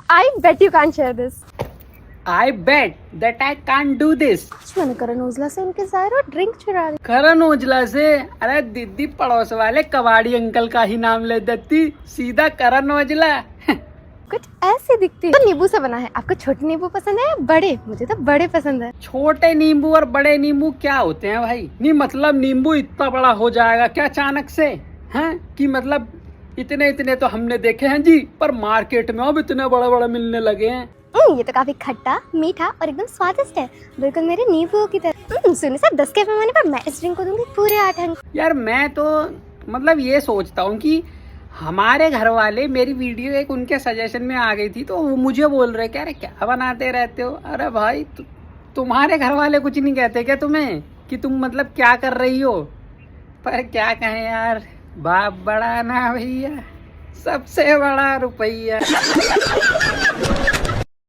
I bet you can't share this. I bet that I can't do this. आज मैंने करण ओजला से उनके ज़ाहिर और ड्रिंक चुरा ली। करण ओजला से? अरे दीदी पड़ोस वाले कबाड़ी अंकल का ही नाम ले देती, सीधा करण ओजला। कुछ ऐसी दिखती है। तो नींबू से बना है। आपको छोटे नींबू पसंद है या बड़े? मुझे तो बड़े पसंद है। छोटे नींबू और बड़े नींबू क्या होते हैं भाई? नहीं मतलब नींबू इतना बड़ा हो जाएगा क्या अचानक से? हैं कि मतलब इतने इतने तो हमने देखे हैं जी, पर मार्केट में अब इतने बड़े बड़े मिलने लगे हैं। ये तो काफी खट्टा, मीठा और एकदम स्वादिष्ट है, बिल्कुल मेरे नींबू की तरह। सुनिए सर, 10 के पैमाने पर मैं इस ड्रिंक को दूंगी पूरे 8 अंक। यार मैं तो मतलब ये सोचता हूँ कि हमारे घर वाले, मेरी वीडियो एक उनके सजेशन में आ गई थी तो वो मुझे बोल रहे कि अरे क्या बनाते रहते हो। अरे भाई तुम्हारे घर वाले कुछ नहीं कहते क्या तुम्हें कि तुम मतलब क्या कर रही हो? पर क्या कहें यार, बाप बड़ा ना भैया, सबसे बड़ा रुपया।